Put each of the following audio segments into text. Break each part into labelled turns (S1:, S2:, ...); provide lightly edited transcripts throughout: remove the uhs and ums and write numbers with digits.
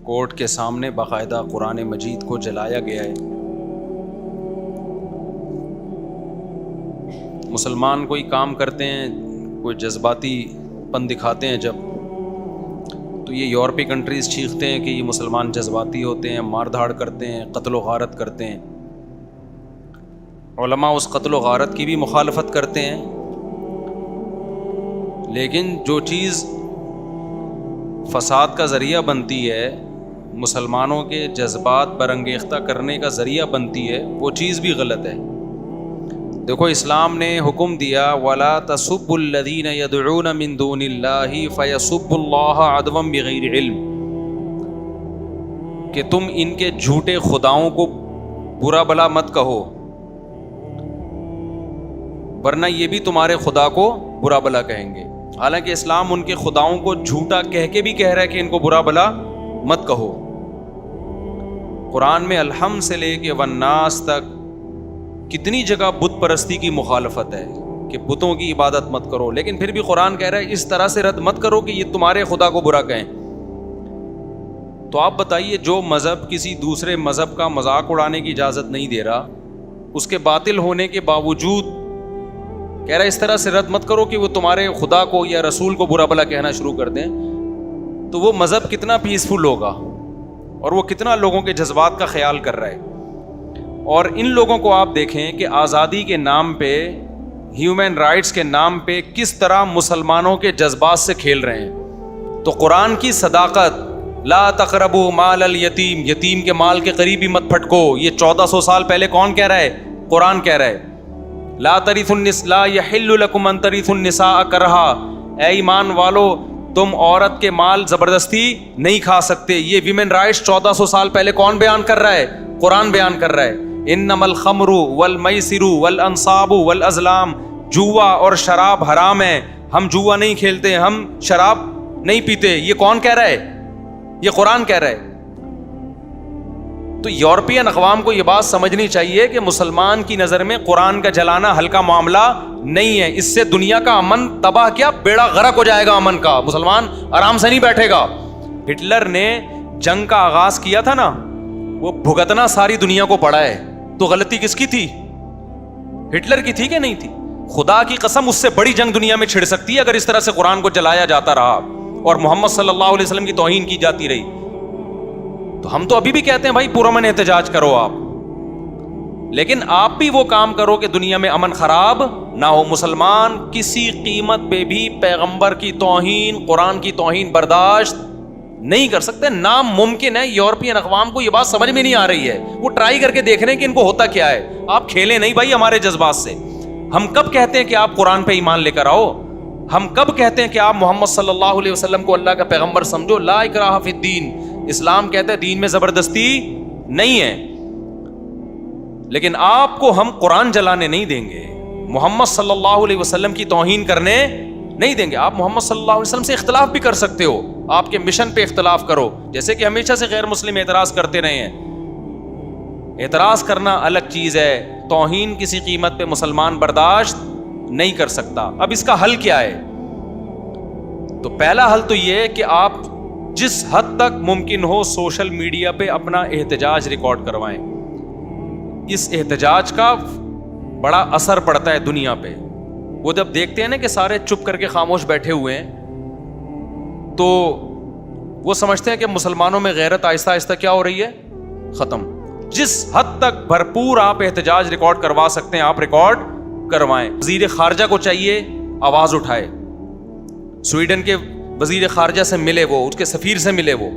S1: Court کے سامنے باقاعدہ قرآن مجید کو جلایا گیا ہے. مسلمان کوئی کام کرتے ہیں، کوئی جذباتی پن دکھاتے ہیں جب، تو یہ یورپی کنٹریز چیختے ہیں کہ یہ مسلمان جذباتی ہوتے ہیں، مار دھاڑ کرتے ہیں، قتل و غارت کرتے ہیں. علماء اس قتل و غارت کی بھی مخالفت کرتے ہیں، لیکن جو چیز فساد کا ذریعہ بنتی ہے، مسلمانوں کے جذبات برانگیختہ کرنے کا ذریعہ بنتی ہے، وہ چیز بھی غلط ہے. دیکھو اسلام نے حکم دیا وَلَا تَسُبُّوا الَّذِينَ يَدْعُونَ مِن دُونِ اللَّهِ فَيَسُبُّوا اللَّهَ عَدْوًا بِغَيْرِ علم، کہ تم ان کے جھوٹے خداؤں کو برا بلا مت کہو، ورنہ یہ بھی تمہارے خدا کو برا بلا کہیں گے. حالانکہ اسلام ان کے خداؤں کو جھوٹا کہہ کے بھی کہہ رہا ہے کہ ان کو برا بلا مت کہو. قرآن میں الحمد سے لے کے والناس تک کتنی جگہ بت پرستی کی مخالفت ہے کہ بتوں کی عبادت مت کرو، لیکن پھر بھی قرآن کہہ رہا ہے اس طرح سے رد مت کرو کہ یہ تمہارے خدا کو برا کہیں. تو آپ بتائیے، جو مذہب کسی دوسرے مذہب کا مذاق اڑانے کی اجازت نہیں دے رہا، اس کے باطل ہونے کے باوجود کہہ رہا ہے اس طرح سے رد مت کرو کہ وہ تمہارے خدا کو یا رسول کو برا بلا کہنا شروع کر دیں، تو وہ مذہب کتنا پیسفل ہوگا اور وہ کتنا لوگوں کے جذبات کا خیال کر رہا ہے. اور ان لوگوں کو آپ دیکھیں کہ آزادی کے نام پہ، ہیومن رائٹس کے نام پہ کس طرح مسلمانوں کے جذبات سے کھیل رہے ہیں. تو قرآن کی صداقت، لا تقربوا مال الیتیم، یتیم کے مال کے قریب ہی مت پھٹکو، یہ 1400 سال پہلے کون کہہ رہا ہے؟ قرآن کہہ رہا ہے. لا ترثوا النساء لا يحل لكم ان ترثوا النساء کرہا، اے ایمان والو تم عورت کے مال زبردستی نہیں کھا سکتے. یہ ویمن رائٹس 1400 سال پہلے کون بیان کر رہا ہے؟ قرآن بیان کر رہا ہے. انما الخمر والمیسر والانصاب والازلام، جوا اور شراب حرام ہے، ہم جوا نہیں کھیلتے، ہم شراب نہیں پیتے. یہ کون کہہ رہا ہے؟ یہ قرآن کہہ رہا ہے. تو یورپین اقوام کو یہ بات سمجھنی چاہیے کہ مسلمان کی نظر میں قرآن کا جلانا ہلکا معاملہ نہیں ہے. اس سے دنیا کا امن تباہ، کیا بیڑا غرق ہو جائے گا امن کا. مسلمان آرام سے نہیں بیٹھے گا. ہٹلر نے جنگ کا آغاز کیا تھا نا، وہ بھگتنا ساری دنیا کو پڑا ہے. تو غلطی کس کی تھی؟ ہٹلر کی تھی کہ نہیں تھی؟ خدا کی قسم اس سے بڑی جنگ دنیا میں چھڑ سکتی ہے اگر اس طرح سے قرآن کو جلایا جاتا رہا اور محمد صلی اللہ علیہ وسلم کی توہین کی جاتی رہی. تو ہم تو ابھی بھی کہتے ہیں بھائی پرامن احتجاج کرو آپ، لیکن آپ بھی وہ کام کرو کہ دنیا میں امن خراب نہ ہو. مسلمان کسی قیمت پہ بھی پیغمبر کی توہین، قرآن کی توہین برداشت نہیں کر سکتے. ناممکن ہے. یورپین اقوام کو یہ بات سمجھ میں نہیں آ رہی ہے. وہ ٹرائی کر کے دیکھ رہے ہیں کہ ان کو ہوتا کیا ہے. آپ کھیلیں نہیں بھائی ہمارے جذبات سے. ہم کب کہتے ہیں کہ آپ قرآن پہ ایمان لے کر آؤ؟ ہم کب کہتے ہیں کہ آپ محمد صلی اللہ علیہ وسلم کو اللہ کا پیغمبر سمجھو؟ لا اکراہ فی الدین، اسلام کہتا ہے دین میں زبردستی نہیں ہے. لیکن آپ کو ہم قرآن جلانے نہیں دیں گے، محمد صلی اللہ علیہ وسلم کی توہین کرنے نہیں دیں گے. آپ محمد صلی اللہ علیہ وسلم سے اختلاف بھی کر سکتے ہو، آپ کے مشن پہ اختلاف کرو، جیسے کہ ہمیشہ سے غیر مسلم اعتراض کرتے رہے ہیں. اعتراض کرنا الگ چیز ہے، توہین کسی قیمت پہ مسلمان برداشت نہیں کر سکتا. اب اس کا حل کیا ہے؟ تو پہلا حل تو یہ ہے کہ آپ جس حد تک ممکن ہو سوشل میڈیا پہ اپنا احتجاج ریکارڈ کروائیں. اس احتجاج کا بڑا اثر پڑتا ہے دنیا پہ. وہ جب دیکھتے ہیں نا کہ سارے چپ کر کے خاموش بیٹھے ہوئے ہیں، تو وہ سمجھتے ہیں کہ مسلمانوں میں غیرت آہستہ آہستہ کیا ہو رہی ہے؟ ختم. جس حد تک بھرپور آپ احتجاج ریکارڈ کروا سکتے ہیں آپ ریکارڈ کروائیں. وزیر خارجہ کو چاہیے آواز اٹھائے، سویڈن کے وزیر خارجہ سے ملے، وہ اس کے سفیر سے ملے، وہ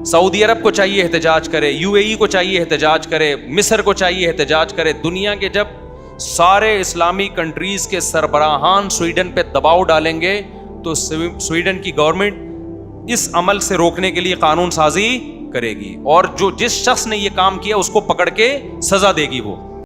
S1: سعودی عرب کو چاہیے احتجاج کرے، UAE کو چاہیے احتجاج کرے، مصر کو چاہیے احتجاج کرے. دنیا کے جب سارے اسلامی کنٹریز کے سربراہان سویڈن پہ دباؤ ڈالیں گے تو سویڈن کی گورنمنٹ اس عمل سے روکنے کے لیے قانون سازی کرے گی، اور جو جس شخص نے یہ کام کیا اس کو پکڑ کے سزا دے گی وہ.